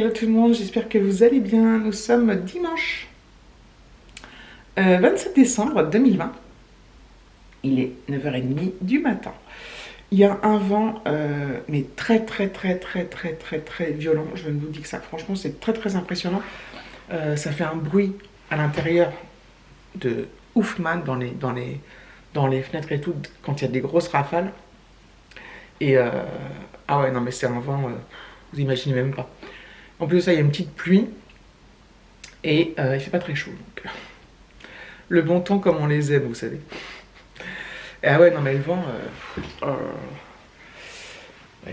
hello tout le monde, j'espère que vous allez bien. Nous sommes dimanche 27 décembre 2020. Il est 9h30 du matin. Il y a un vent, mais très violent. Je ne vous dis que ça, franchement, c'est très impressionnant. Ça fait un bruit à l'intérieur de oufman dans les fenêtres et tout, quand il y a des grosses rafales. Et ah ouais, non, mais c'est un vent, vous imaginez même pas. En plus de ça, il y a une petite pluie et il fait pas très chaud. Donc, le bon temps comme on les aime, vous savez. Et ah ouais, non, mais le vent,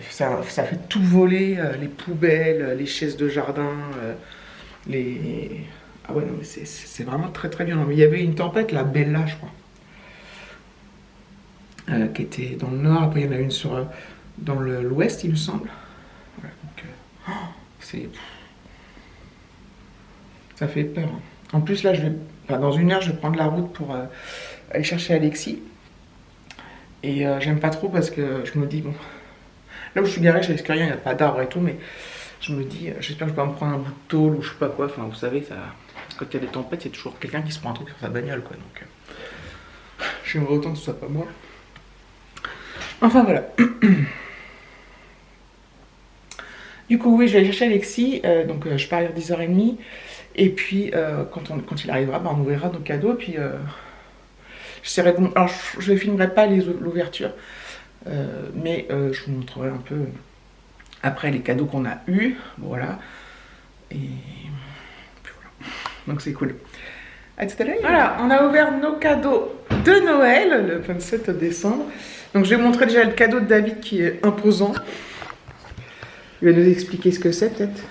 ça fait tout voler, les poubelles, les chaises de jardin, les... Ah ouais, non, mais c'est vraiment très violent. Mais il y avait une tempête, la Bella, je crois, qui était dans le nord. Après, il y en a une dans l'ouest, il me semble. Voilà, donc, ça fait peur. En plus, là, dans une heure, je vais prendre la route pour aller chercher Alexis. Et j'aime pas trop parce que je me dis, bon, là où je suis garée chez Escurien, il n'y a pas d'arbre et tout, mais je me dis, j'espère que je vais pas me prendre un bout de tôle ou je sais pas quoi. Enfin, vous savez, ça, quand il y a des tempêtes, il y a toujours quelqu'un qui se prend un truc sur sa bagnole, quoi. Donc, j'aimerais autant que ce soit pas moi. Enfin, voilà. Du coup, oui, je vais aller chercher Alexis, donc je pars vers 10h30, et puis quand il arrivera, on ouvrira nos cadeaux, et puis j'essaierai de... Alors, je ne filmerai pas l'ouverture, mais je vous montrerai un peu après les cadeaux qu'on a eus, voilà, et puis voilà, donc c'est cool. À tout à l'heure. Voilà, on a ouvert nos cadeaux de Noël, le 27 décembre, donc je vais vous montrer déjà le cadeau de David qui est imposant. Il va nous expliquer ce que c'est, peut-être.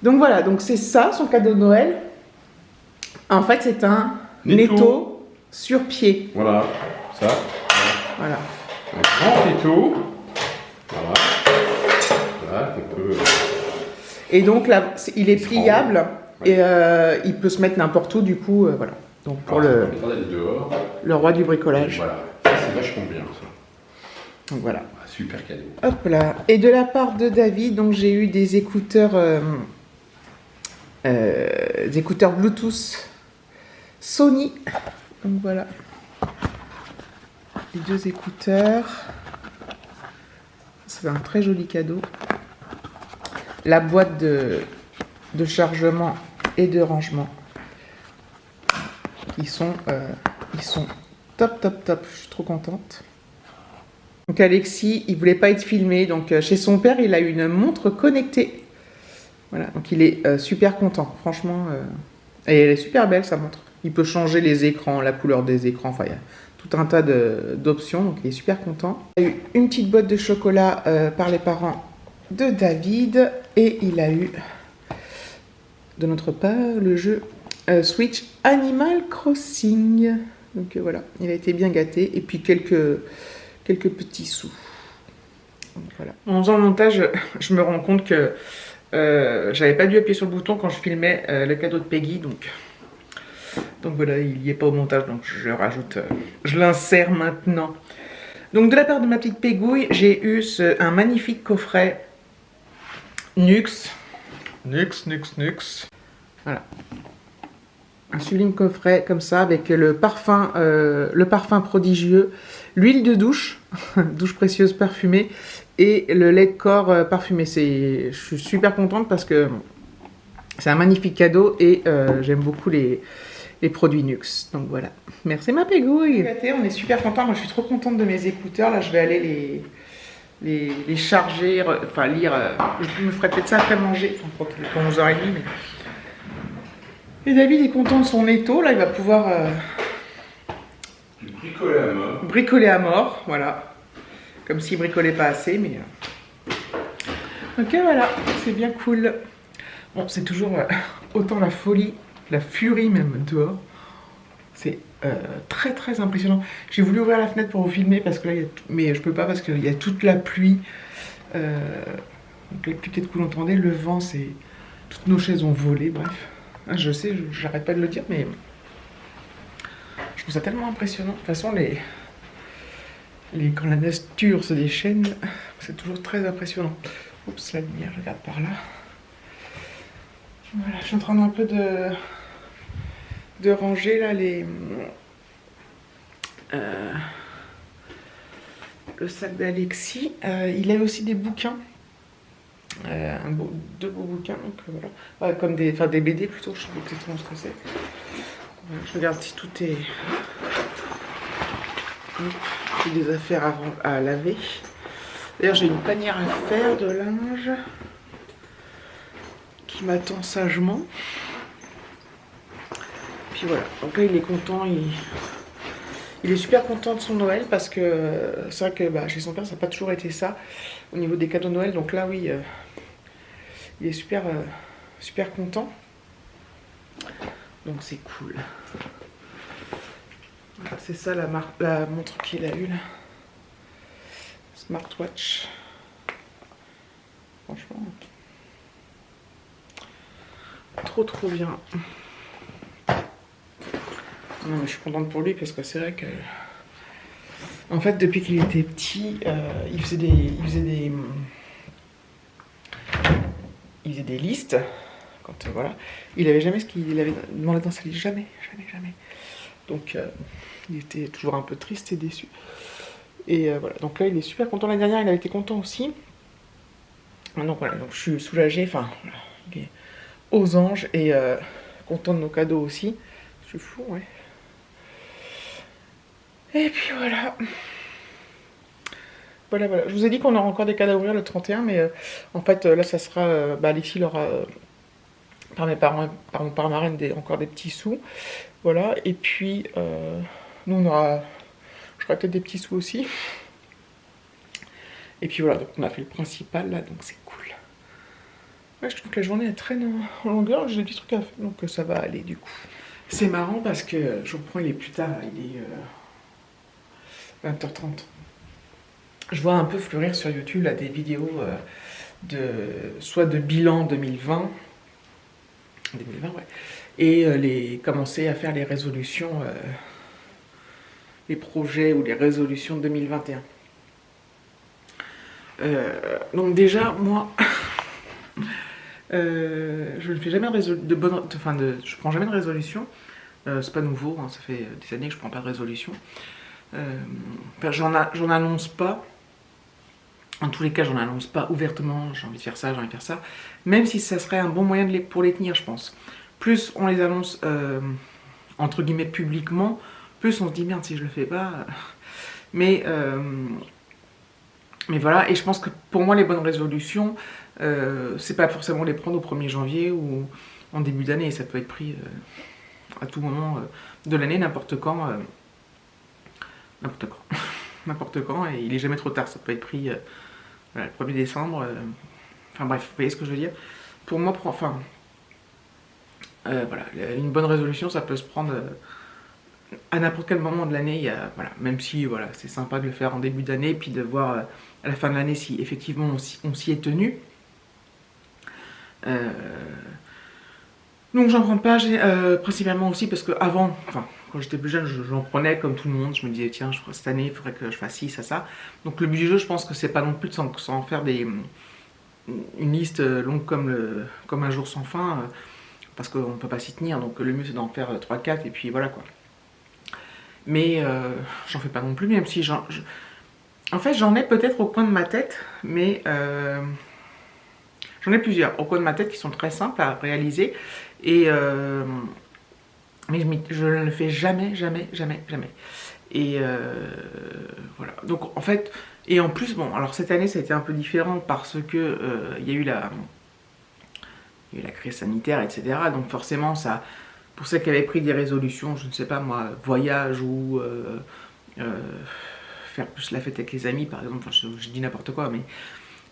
Donc voilà, donc c'est ça, son cadeau de Noël. En fait, c'est un netto sur pied. Voilà, ça. Voilà. Un grand netto. Voilà. Voilà, on peut... Et donc là, il est pliable. Ouais. Et il peut se mettre n'importe où, du coup, voilà. Donc pour le roi du bricolage. Voilà, ça c'est vachement bien, ça. Donc voilà. Super cadeau. Hop là. Et de la part de David, donc j'ai eu des écouteurs Bluetooth Sony. Donc voilà. Les deux écouteurs. C'est un très joli cadeau. La boîte de chargement et de rangement. Ils sont top. Je suis trop contente. Donc Alexis, il voulait pas être filmé, donc chez son père, il a une montre connectée. Voilà, donc il est super content, franchement. Et elle est super belle, sa montre. Il peut changer les écrans, la couleur des écrans, enfin il y a tout un tas d'options, donc il est super content. Il a eu une petite boîte de chocolat par les parents de David, et il a eu, de notre part, le jeu Switch Animal Crossing. Donc voilà, il a été bien gâté, et puis quelques petits sous. Donc, voilà. En faisant le montage, je me rends compte que j'avais pas dû appuyer sur le bouton quand je filmais le cadeau de Peggy, donc voilà, il n'y est pas au montage, donc je rajoute, je l'insère maintenant. Donc de la part de ma petite Pégouille, j'ai eu un magnifique coffret Nux. Voilà. Un sublime coffret comme ça, avec le parfum prodigieux, l'huile de douche, douche précieuse parfumée, et le lait de corps parfumé. Je suis super contente parce que c'est un magnifique cadeau, et j'aime beaucoup les produits Nux. Donc voilà, merci ma Pégouille. On est super contents, moi je suis trop contente de mes écouteurs. Là je vais aller les charger, enfin lire, je me ferai peut-être ça après manger, enfin pour 11h30, mais... Et David est content de son étau, là il va pouvoir bricoler à mort. Bricoler à mort, voilà. Comme s'il bricolait pas assez, mais... Ok, voilà, c'est bien cool. Bon, c'est toujours autant la folie, la furie même dehors. C'est très impressionnant. J'ai voulu ouvrir la fenêtre pour vous filmer, parce que là, mais je peux pas parce qu'il y a toute la pluie. Donc la pluie, peut-être que vous l'entendez, le vent, c'est... Toutes nos chaises ont volé, bref. Je sais, j'arrête pas de le dire, mais je trouve ça tellement impressionnant. De toute façon, quand la nature se déchaîne, c'est toujours très impressionnant. Oups, la lumière, je regarde par là. Voilà, je suis en train un peu de ranger là le sac d'Alexis. Il a aussi des bouquins. Deux beaux bouquins, donc voilà. Ouais, comme des BD plutôt, je sais pas exactement ce que c'est. Voilà, je regarde si tout est... J'ai des affaires à laver. D'ailleurs, j'ai une panière à faire de linge qui m'attend sagement. Puis voilà, donc là il est content, il est super content de son Noël parce que c'est vrai que chez son père ça n'a pas toujours été ça au niveau des cadeaux de Noël. Donc là oui, il est super, super content. Donc c'est cool. Voilà, c'est ça la montre qu'il a eue là. Smartwatch. Franchement, trop bien. Non mais je suis contente pour lui parce que c'est vrai que en fait depuis qu'il était petit il faisait des listes quand voilà, il avait jamais ce qu'il avait demandé dans sa liste, jamais. Donc il était toujours un peu triste et déçu. Et voilà, donc là il est super content. L'année dernière il avait été content aussi. Donc voilà, donc je suis soulagée, enfin voilà, il est aux anges et content de nos cadeaux aussi. Je suis fou, ouais. Et puis voilà. Voilà. Je vous ai dit qu'on aura encore des cadeaux à ouvrir le 31, mais en fait là ça sera... Alexis aura par mes parents, par mon père marraine, encore des petits sous. Voilà, et puis nous on aura... Je ferai peut-être des petits sous aussi. Et puis voilà, donc on a fait le principal là, donc c'est cool. Ouais, je trouve que la journée elle traîne en longueur, j'ai des petits trucs à faire, donc ça va aller du coup. C'est marrant parce que je reprends, il est plus tard, il est 20h30. Je vois un peu fleurir sur YouTube là, des vidéos soit de bilan 2020, ouais, et commencer à faire les résolutions, les projets ou les résolutions de 2021. Donc déjà, moi, je ne fais jamais je prends jamais de résolution. C'est pas nouveau, hein, ça fait des années que je prends pas de résolution. J'en annonce pas. En tous les cas, j'en annonce pas ouvertement. J'ai envie de faire ça, j'ai envie de faire ça. Même si ça serait un bon moyen pour les tenir, je pense. Plus on les annonce entre guillemets publiquement, plus on se dit merde si je le fais pas. Mais voilà, et je pense que pour moi les bonnes résolutions, c'est pas forcément les prendre au 1er janvier ou en début d'année, ça peut être pris à tout moment de l'année, n'importe quand, n'importe quand, et il est jamais trop tard, ça peut être pris le 1er décembre, enfin bref, vous voyez ce que je veux dire. Pour moi, voilà, une bonne résolution, ça peut se prendre à n'importe quel moment de l'année, voilà, même si voilà, c'est sympa de le faire en début d'année, puis de voir à la fin de l'année si effectivement on s'y est tenu. Donc j'en prends pas, principalement aussi parce que avant, quand j'étais plus jeune, j'en prenais comme tout le monde. Je me disais tiens, cette année il faudrait que je fasse ci, ça. Donc le but du jeu, je pense que c'est pas non plus de s'en faire une liste longue comme un jour sans fin, parce qu'on peut pas s'y tenir. Donc le mieux c'est d'en faire 3-4 et puis voilà quoi. Mais j'en fais pas non plus, même si en fait j'en ai peut-être au coin de ma tête, mais j'en ai plusieurs au coin de ma tête qui sont très simples à réaliser, et mais je ne le fais jamais. Et voilà, donc en fait, et en plus, bon, alors cette année ça a été un peu différent parce que il y a eu la crise sanitaire, etc. Donc forcément ça... Pour ceux qui avaient pris des résolutions, je ne sais pas moi, voyage ou faire plus la fête avec les amis par exemple, je dis n'importe quoi, mais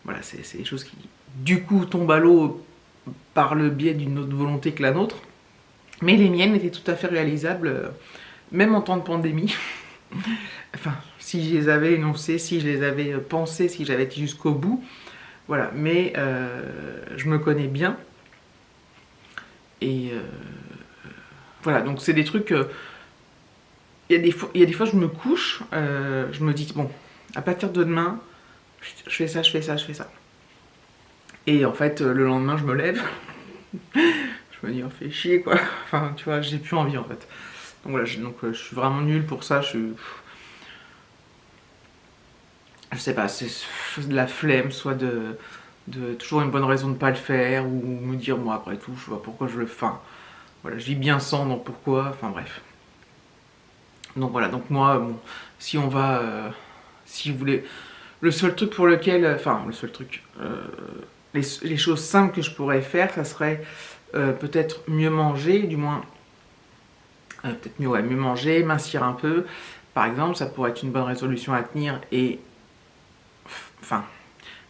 voilà, c'est des choses qui du coup tombent à l'eau par le biais d'une autre volonté que la nôtre. Mais les miennes étaient tout à fait réalisables, même en temps de pandémie. Enfin, si je les avais énoncées, si je les avais pensées, si j'avais été jusqu'au bout. Voilà, mais je me connais bien. Et voilà, donc c'est des trucs... Il y a des fois, je me couche, je me dis, bon, à partir de demain, je fais ça. Et en fait, le lendemain, je me lève, je me dis, on fait chier quoi. Enfin, tu vois, j'ai plus envie en fait. Donc voilà, je suis vraiment nulle pour ça. Je sais pas, c'est de la flemme, soit de toujours une bonne raison de pas le faire, ou me dire, moi après tout, je vois pourquoi je le fais. Enfin, voilà, je vis bien sans, donc pourquoi, enfin bref. Donc voilà, donc moi, bon, si on va, si vous voulez, le seul truc pour lequel, enfin le seul truc, les choses simples que je pourrais faire, ça serait peut-être mieux manger, du moins, peut-être mieux, ouais, mieux manger, mincir un peu, par exemple, ça pourrait être une bonne résolution à tenir, et enfin,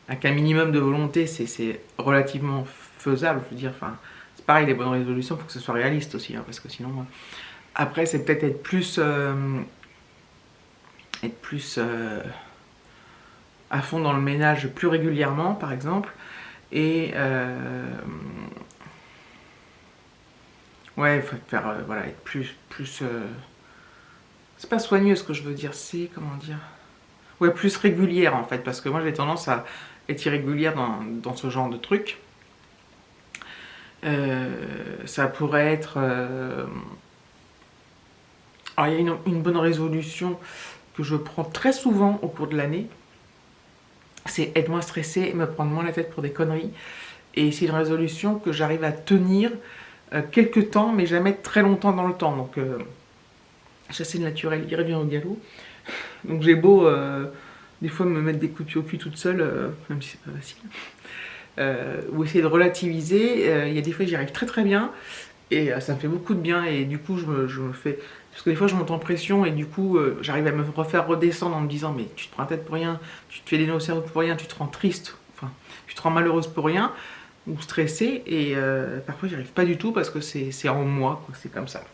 avec un minimum de volonté, c'est relativement faisable, je veux dire, enfin, c'est pareil, les bonnes résolutions, il faut que ce soit réaliste aussi, hein, parce que sinon, après, c'est peut-être être plus à fond dans le ménage plus régulièrement, par exemple, et ouais, il faut faire, voilà, être plus c'est pas soigneux ce que je veux dire, c'est, comment dire, ouais, plus régulière en fait, parce que moi j'ai tendance à être irrégulière dans ce genre de truc. Ça pourrait être... Alors il y a une bonne résolution que je prends très souvent au cours de l'année, c'est être moins stressé, me prendre moins la tête pour des conneries. Et c'est une résolution que j'arrive à tenir quelques temps, mais jamais très longtemps dans le temps. Donc chasser le naturel irait bien au galop. Donc j'ai beau des fois me mettre des coups de pied au cul toute seule, même si c'est pas facile. Ou essayer de relativiser. Il y a des fois j'y arrive très très bien. Et ça me fait beaucoup de bien. Et du coup je me fais... Parce que des fois je monte en pression et du coup j'arrive à me refaire redescendre en me disant mais tu te prends la tête pour rien, tu te fais des nœuds au cerveau pour rien, tu te rends triste, enfin tu te rends malheureuse pour rien ou stressée et parfois j'y arrive pas du tout parce que c'est en moi, quoi, c'est comme ça.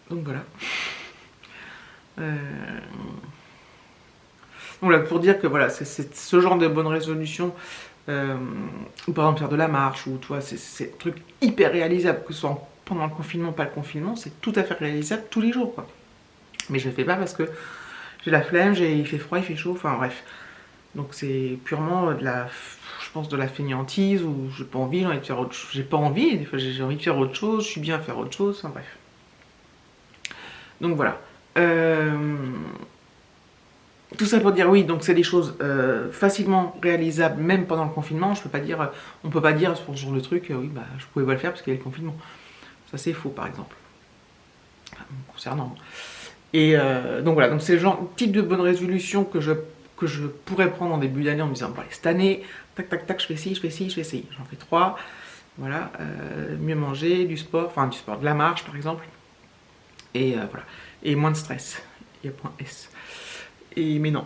Donc voilà. Donc là pour dire que voilà, c'est ce genre de bonne résolution. Ou par exemple faire de la marche, ou toi, c'est un truc hyper réalisable, que ce soit pendant le confinement, pas le confinement, c'est tout à fait réalisable tous les jours, quoi. Mais je le fais pas parce que j'ai la flemme, il fait froid, il fait chaud, enfin bref. Donc c'est purement je pense de la fainéantise, ou j'ai pas envie, j'ai envie de faire autre chose. J'ai pas envie, des fois j'ai envie de faire autre chose, je suis bien à faire autre chose, enfin bref. Donc voilà. Tout ça pour dire oui, donc c'est des choses facilement réalisables même pendant le confinement. Je peux pas dire, on peut pas dire pour ce genre de truc, oui bah je pouvais pas le faire parce qu'il y a le confinement. Ça c'est faux par exemple, enfin, concernant. Et donc voilà, donc c'est le genre type de bonne résolution que je pourrais prendre en début d'année en me disant bon allez, cette année, tac tac tac, je fais ci, je fais ci, je fais ci. J'en fais 3, voilà, mieux manger, du sport, de la marche par exemple, et voilà, et moins de stress. Il y a point S. Mais non.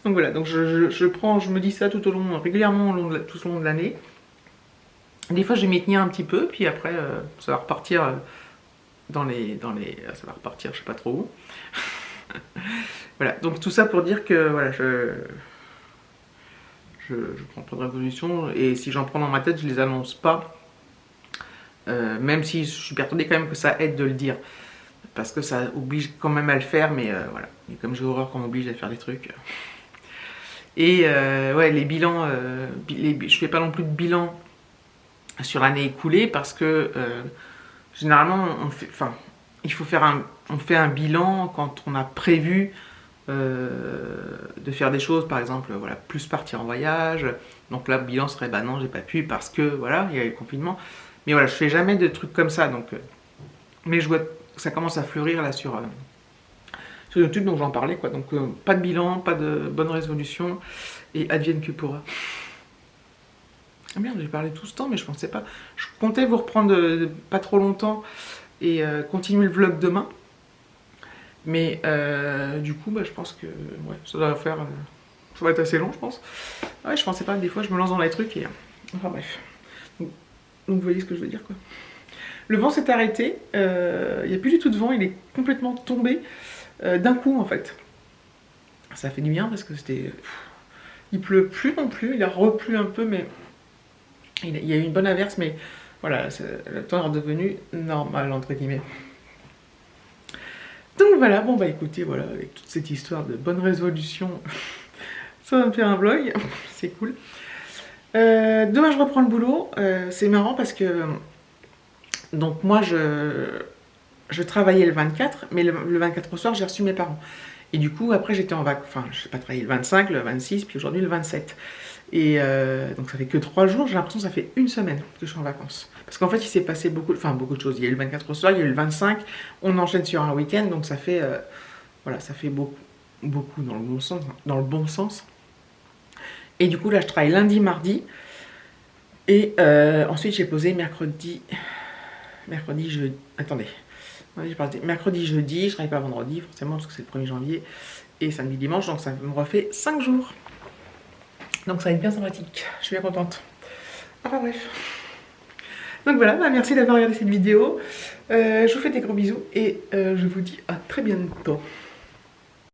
Donc voilà, donc je me dis ça tout au long, régulièrement tout au long de l'année. Des fois je vais m'y tenir un petit peu, puis après ça va repartir ça va repartir je sais pas trop où. Voilà, donc tout ça pour dire que voilà, je prends pas de résolution, et si j'en prends dans ma tête, je les annonce pas. Même si je suis persuadé quand même que ça aide de le dire. Parce que ça oblige quand même à le faire, mais voilà. Et comme j'ai horreur qu'on m'oblige à faire des trucs. Et ouais, les bilans, je fais pas non plus de bilan sur l'année écoulée parce que généralement, on fait un bilan quand on a prévu de faire des choses, par exemple, voilà, plus partir en voyage. Donc là, le bilan serait, bah non, j'ai pas pu parce que voilà, il y a eu le confinement. Mais voilà, je fais jamais de trucs comme ça, donc. Mais je vois ça commence à fleurir là sur YouTube, donc j'en parlais quoi. Donc pas de bilan, pas de bonne résolution, et advienne que pourra. Ah merde, j'ai parlé tout ce temps, mais je pensais pas. Je comptais vous reprendre pas trop longtemps et continuer le vlog demain. Mais du coup, bah, je pense que ouais, ça va faire. Ça va être assez long, je pense. Ouais, je pensais pas, des fois je me lance dans les trucs et. Enfin bref. Donc vous voyez ce que je veux dire quoi. Le vent s'est arrêté, il n'y a plus du tout de vent, il est complètement tombé d'un coup en fait. Ça fait du bien parce que c'était... Il pleut plus non plus, il a replu un peu, mais il y a eu une bonne averse, mais voilà, le temps est redevenu normal entre guillemets. Donc voilà, bon bah écoutez, voilà, avec toute cette histoire de bonne résolution, ça va me faire un vlog, c'est cool. Demain, je reprends le boulot. C'est marrant parce que... Donc moi, je travaillais le 24, mais le 24 au soir, j'ai reçu mes parents. Et du coup, après, j'étais en vacances. Enfin, je n'ai pas travaillé le 25, le 26, puis aujourd'hui le 27. Et donc ça fait que 3 jours, j'ai l'impression que ça fait une semaine que je suis en vacances. Parce qu'en fait, il s'est passé beaucoup de choses. Il y a eu le 24 au soir, il y a eu le 25, on enchaîne sur un week-end, donc ça fait, voilà, ça fait beaucoup dans le bon sens, Et du coup, là, je travaille lundi, mardi, et ensuite j'ai posé mercredi, jeudi, attendez, mercredi, jeudi, je travaille pas vendredi, forcément, parce que c'est le 1er janvier, et samedi, dimanche, donc ça me refait 5 jours. Donc ça va être bien sympathique, je suis bien contente. Enfin bref. Donc voilà, merci d'avoir regardé cette vidéo. Je vous fais des gros bisous et je vous dis à très bientôt.